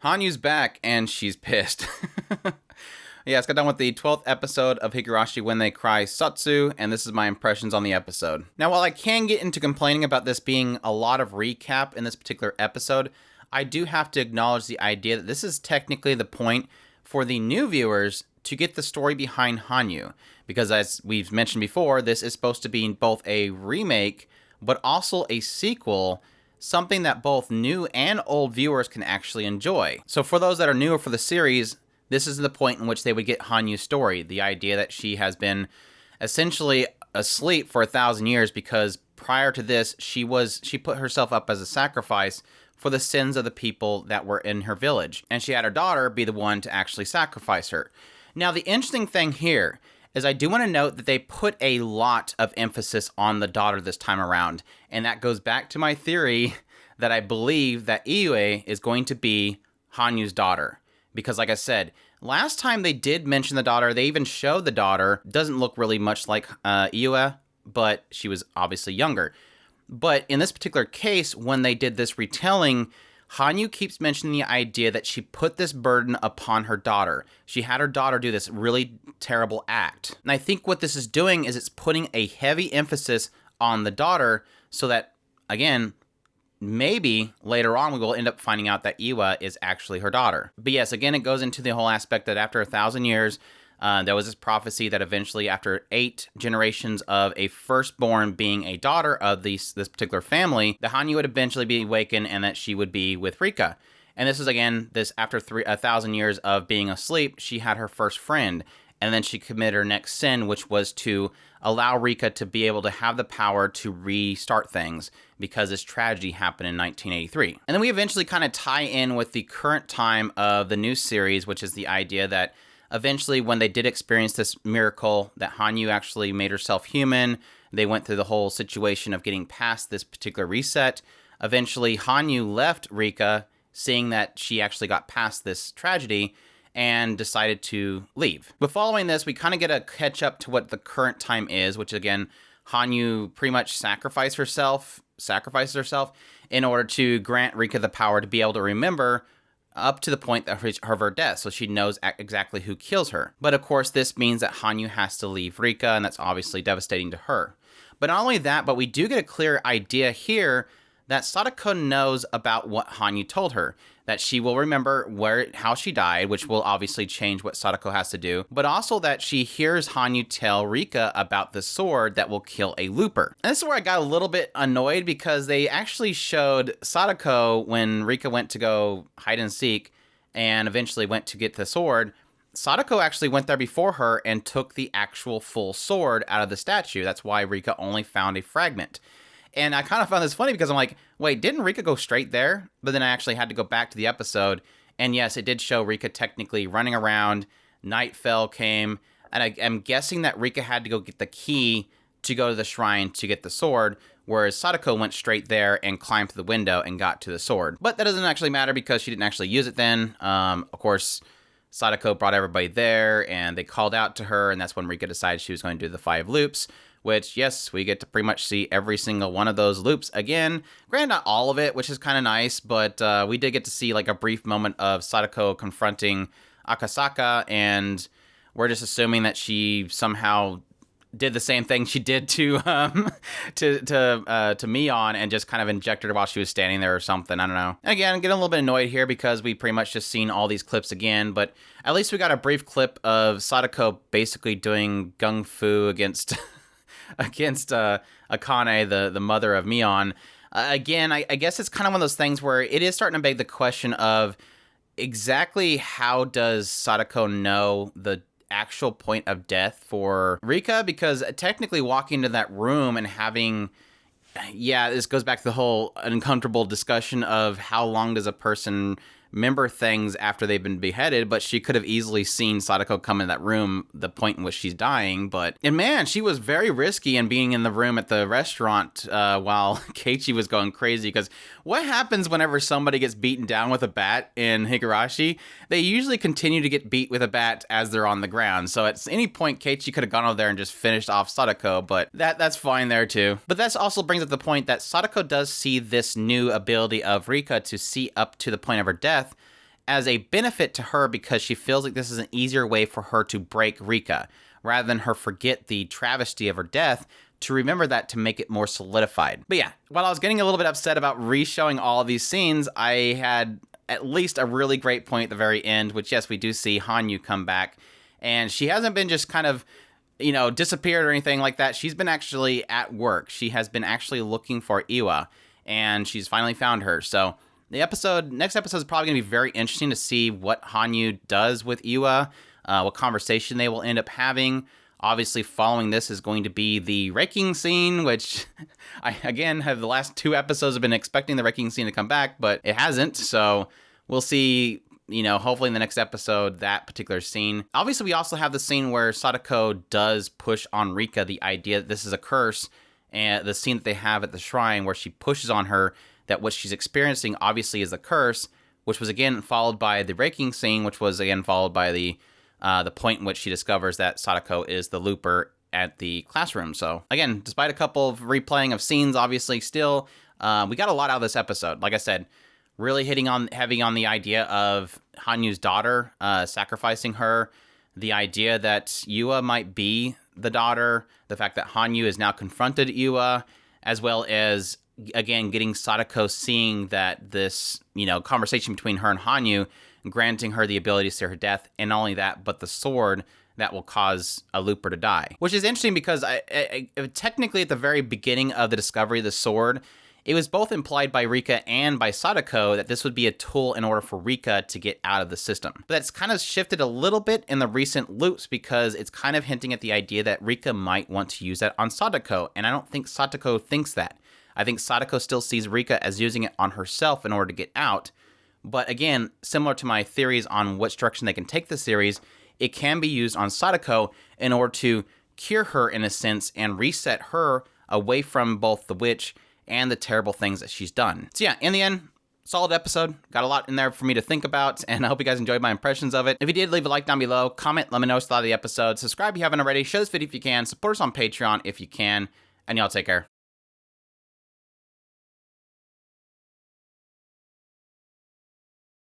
Hanyu's back, and she's pissed. Yeah, it's got done with the 12th episode of Higurashi When They Cry Sotsu, and this is my impressions on the episode. Now, while I can get into complaining about this being a lot of recap in this particular episode, I do have to acknowledge the idea that this is technically the point for the new viewers to get the story behind Hanyu. Because as we've mentioned before, this is supposed to be both a remake, but also a sequel, something that both new and old viewers can actually enjoy. So for those that are newer for the series, this is the point in which they would get Hanyu's story, the idea that she has been essentially asleep for 1,000 years because prior to this, she put herself up as a sacrifice for the sins of the people that were in her village. And she had her daughter be the one to actually sacrifice her. Now, the interesting thing here is I do want to note that they put a lot of emphasis on the daughter this time around. And that goes back to my theory that I believe that Iue is going to be Hanyu's daughter. Because like I said, last time they did mention the daughter, they even showed the daughter. Doesn't look really much like Iue, but she was obviously younger. But in this particular case, when they did this retelling, Hanyu keeps mentioning the idea that she put this burden upon her daughter. She had her daughter do this really terrible act. And I think what this is doing is it's putting a heavy emphasis on the daughter so that, again, maybe later on we will end up finding out that Iwa is actually her daughter. But yes, again, it goes into the whole aspect that after 1,000 years, there was this prophecy that eventually after 8 generations of a firstborn being a daughter of this particular family, the Hanyu would eventually be awakened and that she would be with Rika. And this is, again, this after 1,000 years of being asleep, she had her first friend. And then she committed her next sin, which was to allow Rika to be able to have the power to restart things because this tragedy happened in 1983. And then we eventually kind of tie in with the current time of the new series, which is the idea that eventually when they did experience this miracle that Hanyu actually made herself human, they went through the whole situation of getting past this particular reset. Eventually, Hanyu left Rika, seeing that she actually got past this tragedy, and decided to leave. But following this, we kind of get a catch up to what the current time is, which again, Hanyu pretty much sacrifices herself in order to grant Rika the power to be able to remember up to the point of her death, so she knows exactly who kills her. But of course, this means that Hanyu has to leave Rika, and that's obviously devastating to her. But not only that, but we do get a clear idea here that Sadako knows about what Hanyu told her, that she will remember how she died, which will obviously change what Sadako has to do, but also that she hears Hanyu tell Rika about the sword that will kill a looper. And this is where I got a little bit annoyed because they actually showed Sadako when Rika went to go hide and seek and eventually went to get the sword. Sadako actually went there before her and took the actual full sword out of the statue. That's why Rika only found a fragment. And I kind of found this funny because I'm like, wait, didn't Rika go straight there? But then I actually had to go back to the episode. And yes, it did show Rika technically running around. Night came. And I'm guessing that Rika had to go get the key to go to the shrine to get the sword. Whereas Sadako went straight there and climbed through the window and got to the sword. But that doesn't actually matter because she didn't actually use it then. Of course, Sadako brought everybody there and they called out to her. And that's when Rika decided she was going to do the 5 loops. Which, yes, we get to pretty much see every single one of those loops again. Granted, not all of it, which is kind of nice, but we did get to see like a brief moment of Sadako confronting Akasaka, and we're just assuming that she somehow did the same thing she did to Mion and just kind of injected her while she was standing there or something. I don't know. And again, I'm getting a little bit annoyed here because we pretty much just seen all these clips again, but at least we got a brief clip of Sadako basically doing gung fu against Akane, the mother of Mion. Again, I guess it's kind of one of those things where it is starting to beg the question of exactly how does Sadako know the actual point of death for Rika? Because technically walking into that room and having, this goes back to the whole uncomfortable discussion of how long does a person remember things after they've been beheaded, but she could have easily seen Sadako come in that room the point in which she's dying. And man, she was very risky in being in the room at the restaurant while Keiichi was going crazy, because what happens whenever somebody gets beaten down with a bat in Higurashi? They usually continue to get beat with a bat as they're on the ground. So at any point, Keiichi could have gone over there and just finished off Sadako, but that's fine there too. But that also brings up the point that Sadako does see this new ability of Rika to see up to the point of her death as a benefit to her because she feels like this is an easier way for her to break Rika, rather than her forget the travesty of her death, to remember that to make it more solidified. But yeah, while I was getting a little bit upset about re-showing all of these scenes, I had at least a really great point at the very end, which yes, we do see Hanyu come back, and she hasn't been just kind of, disappeared or anything like that. She's been actually at work. She has been actually looking for Iwa, and she's finally found her. So next episode is probably going to be very interesting to see what Hanyu does with Iwa, what conversation they will end up having. Obviously, following this is going to be the raking scene, which I, again, have the last 2 episodes have been expecting the raking scene to come back, but it hasn't. So we'll see, hopefully in the next episode, that particular scene. Obviously, we also have the scene where Sadako does push on Rika the idea that this is a curse, and the scene that they have at the shrine where she pushes on her that what she's experiencing obviously is a curse, which was again followed by the raking scene, which was again followed by the point in which she discovers that Sadako is the looper at the classroom. So again, despite a couple of replaying of scenes, obviously still, we got a lot out of this episode. Like I said, really hitting on heavy on the idea of Hanyu's daughter, sacrificing her, the idea that Yua might be the daughter, the fact that Hanyu has now confronted Yua, as well as again getting Sadako seeing that this conversation between her and Hanyu, granting her the ability to see her death, and not only that, but the sword that will cause a looper to die. Which is interesting because I technically at the very beginning of the discovery of the sword, it was both implied by Rika and by Sadako that this would be a tool in order for Rika to get out of the system. But that's kind of shifted a little bit in the recent loops because it's kind of hinting at the idea that Rika might want to use that on Sadako, and I don't think Sadako thinks that. I think Sadako still sees Rika as using it on herself in order to get out. But again, similar to my theories on which direction they can take the series, it can be used on Sadako in order to cure her in a sense and reset her away from both the witch and the terrible things that she's done. So yeah, in the end, solid episode. Got a lot in there for me to think about, and I hope you guys enjoyed my impressions of it. If you did, leave a like down below, comment, let me know what you thought of the episode, subscribe if you haven't already, share this video if you can, support us on Patreon if you can, and y'all take care.